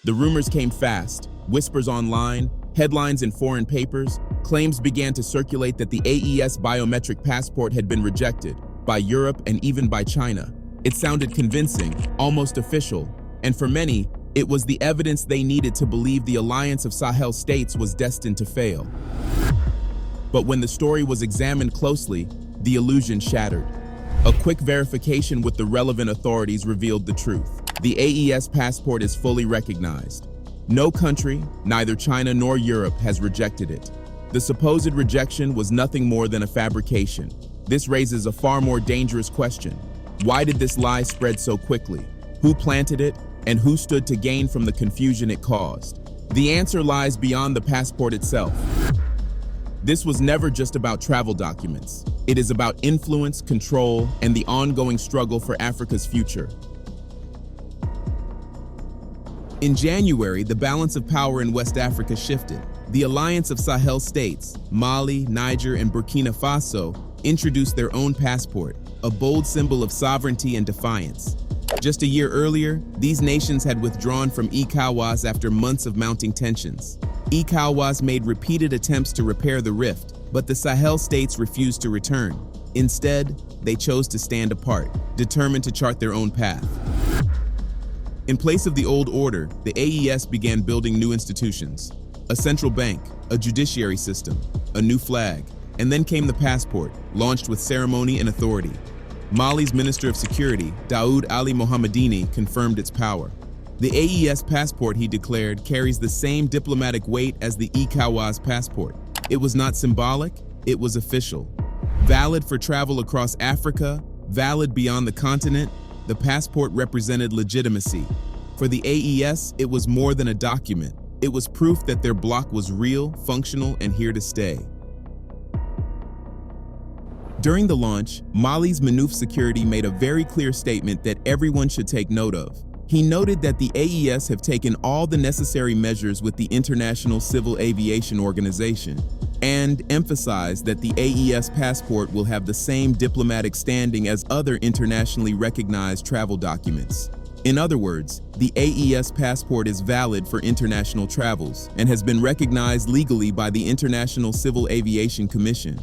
The rumors came fast, whispers online, headlines in foreign papers. Claims began to circulate that the AES biometric passport had been rejected by Europe and even by China. It sounded convincing, almost official, and for many, it was the evidence they needed to believe the alliance of Sahel states was destined to fail. But when the story was examined closely, the illusion shattered. A quick verification with the relevant authorities revealed the truth. The AES passport is fully recognized. No country, neither China nor Europe, has rejected it. The supposed rejection was nothing more than a fabrication. This raises a far more dangerous question. Why did this lie spread so quickly? Who planted it, and who stood to gain from the confusion it caused? The answer lies beyond the passport itself. This was never just about travel documents. It is about influence, control, and the ongoing struggle for Africa's future. In January, the balance of power in West Africa shifted. The alliance of Sahel states, Mali, Niger, and Burkina Faso, introduced their own passport, a bold symbol of sovereignty and defiance. Just a year earlier, these nations had withdrawn from ECOWAS after months of mounting tensions. ECOWAS made repeated attempts to repair the rift, but the Sahel states refused to return. Instead, they chose to stand apart, determined to chart their own path. In place of the old order, the AES began building new institutions. A central bank, a judiciary system, a new flag, and then came the passport, launched with ceremony and authority. Mali's Minister of Security, Daoud Ali Mohamedini, confirmed its power. The AES passport, he declared, carries the same diplomatic weight as the ECOWAS passport. It was not symbolic, it was official. Valid for travel across Africa, valid beyond the continent, the passport represented legitimacy. For the AES, it was more than a document. It was proof that their bloc was real, functional, and here to stay. During the launch, Mali's Manouf Security made a very clear statement that everyone should take note of. He noted that the AES have taken all the necessary measures with the International Civil Aviation Organization and emphasized that the AES passport will have the same diplomatic standing as other internationally recognized travel documents. In other words, the AES passport is valid for international travels and has been recognized legally by the International Civil Aviation Commission.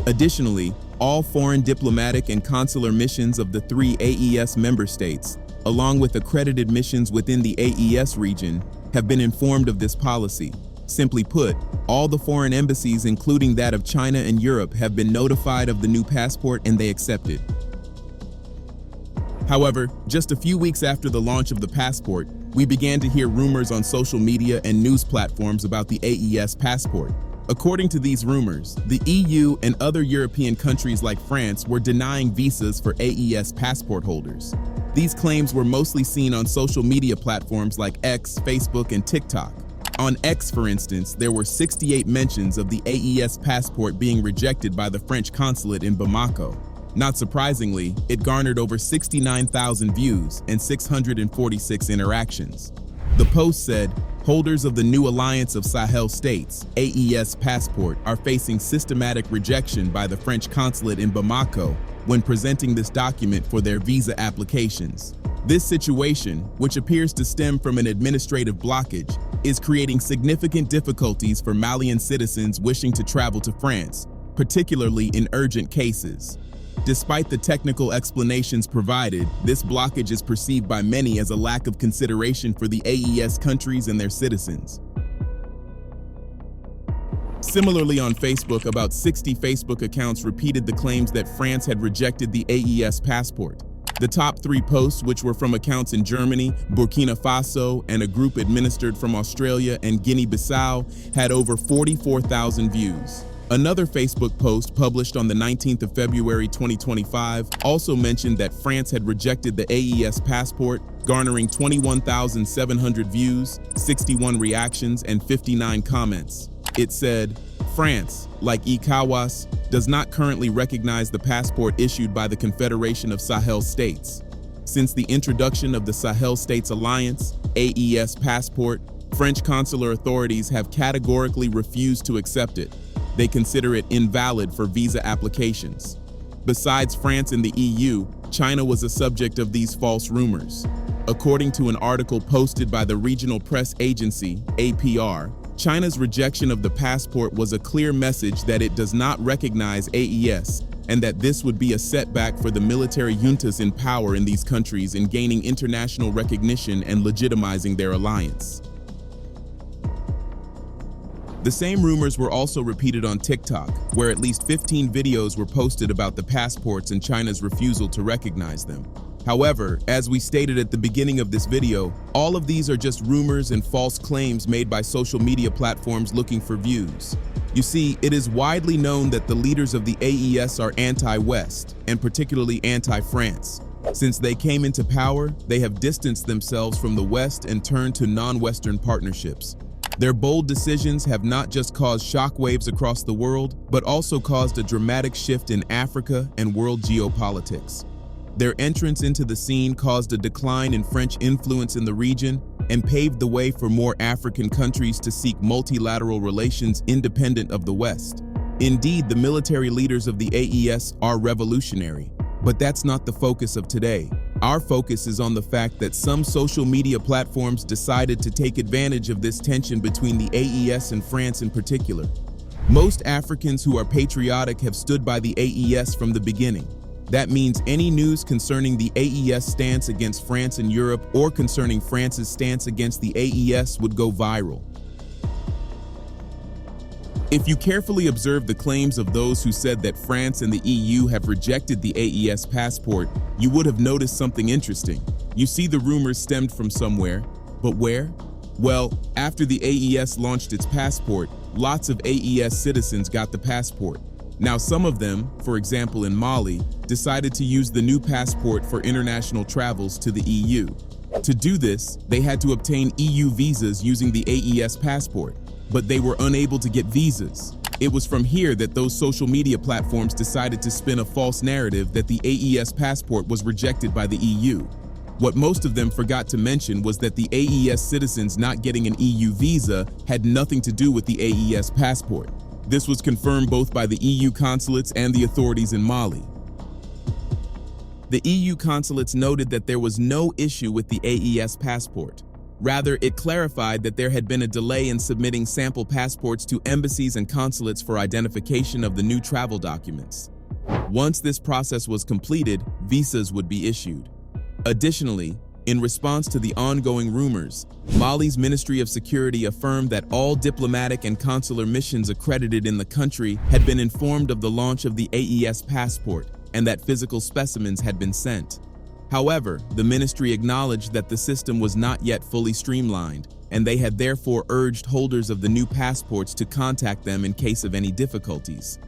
Additionally, all foreign diplomatic and consular missions of the 3 AES member states, along with accredited missions within the AES region, have been informed of this policy. Simply put, all the foreign embassies, including that of China and Europe, have been notified of the new passport and they accepted. However, just a few weeks after the launch of the passport, we began to hear rumors on social media and news platforms about the AES passport. According to these rumors, the EU and other European countries like France were denying visas for AES passport holders. These claims were mostly seen on social media platforms like X, Facebook, and TikTok. On X, for instance, there were 68 mentions of the AES passport being rejected by the French consulate in Bamako. Not surprisingly, it garnered over 69,000 views and 646 interactions. The post said, "Holders of the new alliance of Sahel states, AES passport, are facing systematic rejection by the French consulate in Bamako when presenting this document for their visa applications." This situation, which appears to stem from an administrative blockage, is creating significant difficulties for Malian citizens wishing to travel to France, particularly in urgent cases. Despite the technical explanations provided, this blockage is perceived by many as a lack of consideration for the AES countries and their citizens. Similarly, on Facebook, about 60 Facebook accounts repeated the claims that France had rejected the AES passport. The top 3 posts, which were from accounts in Germany, Burkina Faso, and a group administered from Australia and Guinea-Bissau, had over 44,000 views. Another Facebook post published on the 19th of February 2025 also mentioned that France had rejected the AES passport, garnering 21,700 views, 61 reactions, and 59 comments. It said, "France, like ECOWAS, does not currently recognize the passport issued by the Confederation of Sahel States. Since the introduction of the Sahel States Alliance, AES passport, French consular authorities have categorically refused to accept it. They consider it invalid for visa applications." Besides France and the EU, China was a subject of these false rumors. According to an article posted by the regional press agency, APR, China's rejection of the passport was a clear message that it does not recognize AES and that this would be a setback for the military juntas in power in these countries in gaining international recognition and legitimizing their alliance. The same rumors were also repeated on TikTok, where at least 15 videos were posted about the passports and China's refusal to recognize them. However, as we stated at the beginning of this video, all of these are just rumors and false claims made by social media platforms looking for views. You see, it is widely known that the leaders of the AES are anti-West, and particularly anti-France. Since they came into power, they have distanced themselves from the West and turned to non-Western partnerships. Their bold decisions have not just caused shockwaves across the world, but also caused a dramatic shift in Africa and world geopolitics. Their entrance into the scene caused a decline in French influence in the region and paved the way for more African countries to seek multilateral relations independent of the West. Indeed, the military leaders of the AES are revolutionary, but that's not the focus of today. Our focus is on the fact that some social media platforms decided to take advantage of this tension between the AES and France in particular. Most Africans who are patriotic have stood by the AES from the beginning. That means any news concerning the AES stance against France and Europe or concerning France's stance against the AES would go viral. If you carefully observe the claims of those who said that France and the EU have rejected the AES passport, you would have noticed something interesting. You see, the rumors stemmed from somewhere, but where? Well, after the AES launched its passport, lots of AES citizens got the passport. Now, some of them, for example in Mali, decided to use the new passport for international travels to the EU. To do this, they had to obtain EU visas using the AES passport, but they were unable to get visas. It was from here that those social media platforms decided to spin a false narrative that the AES passport was rejected by the EU. What most of them forgot to mention was that the AES citizens not getting an EU visa had nothing to do with the AES passport. This was confirmed both by the EU consulates and the authorities in Mali. The EU consulates noted that there was no issue with the AES passport. Rather, it clarified that there had been a delay in submitting sample passports to embassies and consulates for identification of the new travel documents. Once this process was completed, visas would be issued. Additionally, in response to the ongoing rumors, Mali's Ministry of Security affirmed that all diplomatic and consular missions accredited in the country had been informed of the launch of the AES passport and that physical specimens had been sent. However, the ministry acknowledged that the system was not yet fully streamlined, and they had therefore urged holders of the new passports to contact them in case of any difficulties.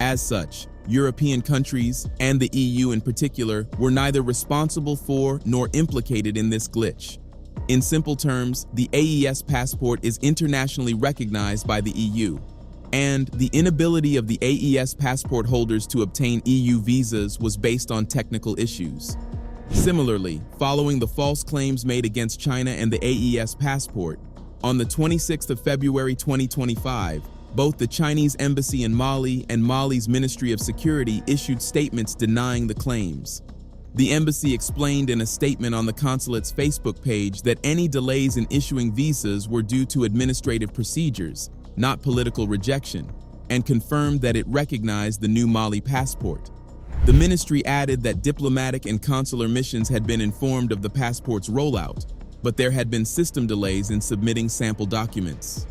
As such, European countries, and the EU in particular, were neither responsible for nor implicated in this glitch. In simple terms, the AES passport is internationally recognized by the EU, and the inability of the AES passport holders to obtain EU visas was based on technical issues. Similarly, following the false claims made against China and the AES passport, on the 26th of February 2025, both the Chinese embassy in Mali and Mali's Ministry of Security issued statements denying the claims. The embassy explained in a statement on the consulate's Facebook page that any delays in issuing visas were due to administrative procedures, not political rejection, and confirmed that it recognized the new Mali passport. The ministry added that diplomatic and consular missions had been informed of the passport's rollout, but there had been system delays in submitting sample documents.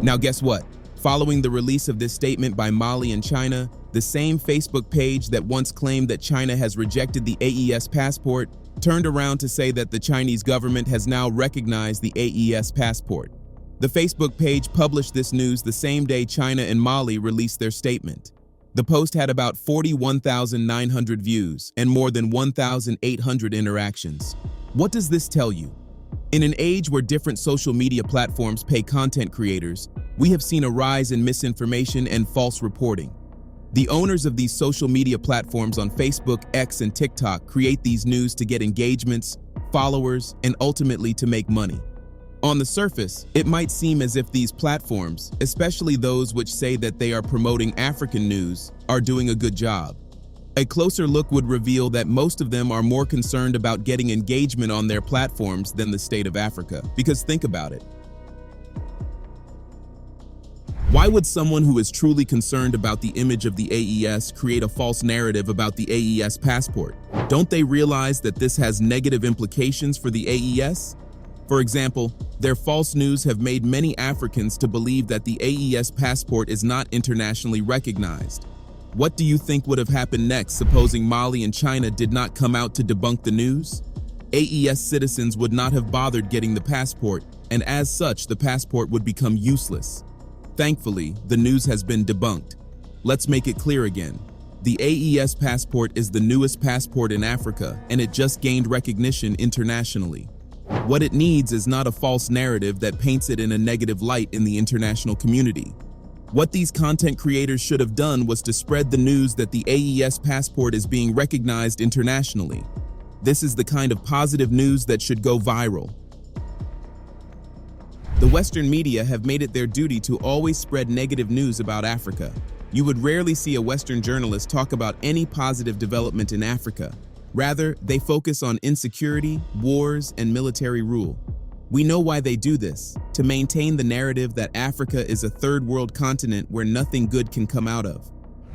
Now guess what? Following the release of this statement by Mali and China, the same Facebook page that once claimed that China has rejected the AES passport turned around to say that the Chinese government has now recognized the AES passport. The Facebook page published this news the same day China and Mali released their statement. The post had about 41,900 views and more than 1,800 interactions. What does this tell you? In an age where different social media platforms pay content creators, we have seen a rise in misinformation and false reporting. The owners of these social media platforms on Facebook, X, and TikTok create these news to get engagements, followers, and ultimately to make money. On the surface, it might seem as if these platforms, especially those which say that they are promoting African news, are doing a good job. A closer look would reveal that most of them are more concerned about getting engagement on their platforms than the state of Africa. Because think about it. Why would someone who is truly concerned about the image of the AES create a false narrative about the AES passport? Don't they realize that this has negative implications for the AES? For example, their false news have made many Africans to believe that the AES passport is not internationally recognized. What do you think would have happened next, supposing Mali and China did not come out to debunk the news? AES citizens would not have bothered getting the passport, and as such, the passport would become useless. Thankfully, the news has been debunked. Let's make it clear again. The AES passport is the newest passport in Africa, and it just gained recognition internationally. What it needs is not a false narrative that paints it in a negative light in the international community. What these content creators should have done was to spread the news that the AES passport is being recognized internationally. This is the kind of positive news that should go viral. The Western media have made it their duty to always spread negative news about Africa. You would rarely see a Western journalist talk about any positive development in Africa. Rather, they focus on insecurity, wars, and military rule. We know why they do this: to maintain the narrative that Africa is a third world continent where nothing good can come out of.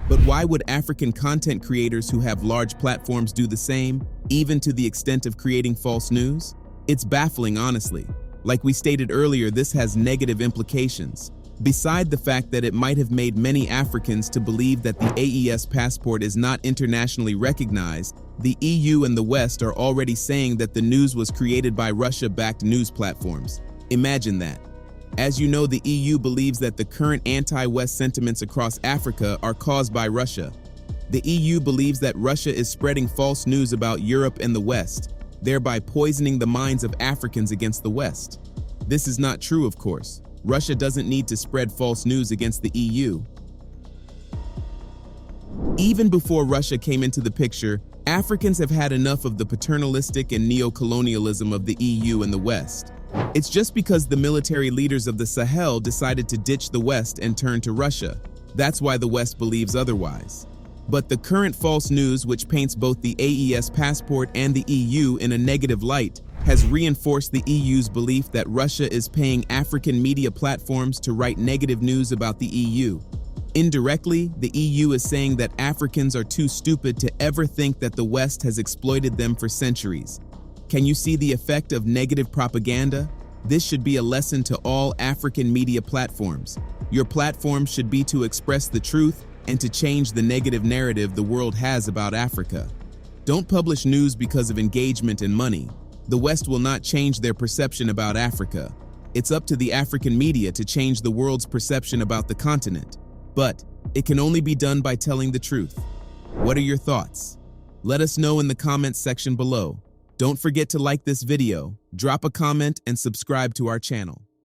But why would African content creators who have large platforms do the same, even to the extent of creating false news? It's baffling, honestly. Like we stated earlier, this has negative implications. Beside the fact that it might have made many Africans to believe that the AES passport is not internationally recognized, the EU and the West are already saying that the news was created by Russia-backed news platforms. Imagine that. As you know, the EU believes that the current anti-West sentiments across Africa are caused by Russia. The EU believes that Russia is spreading false news about Europe and the West, thereby poisoning the minds of Africans against the West. This is not true, of course. Russia doesn't need to spread false news against the EU. Even before Russia came into the picture, Africans have had enough of the paternalistic and neo-colonialism of the EU and the West. It's just because the military leaders of the Sahel decided to ditch the West and turn to Russia. That's why the West believes otherwise. But the current false news, which paints both the AES passport and the EU in a negative light, has reinforced the EU's belief that Russia is paying African media platforms to write negative news about the EU. Indirectly, the EU is saying that Africans are too stupid to ever think that the West has exploited them for centuries. Can you see the effect of negative propaganda? This should be a lesson to all African media platforms. Your platform should be to express the truth and to change the negative narrative the world has about Africa. Don't publish news because of engagement and money. The West will not change their perception about Africa. It's up to the African media to change the world's perception about the continent. But it can only be done by telling the truth. What are your thoughts? Let us know in the comments section below. Don't forget to like this video, drop a comment, and subscribe to our channel.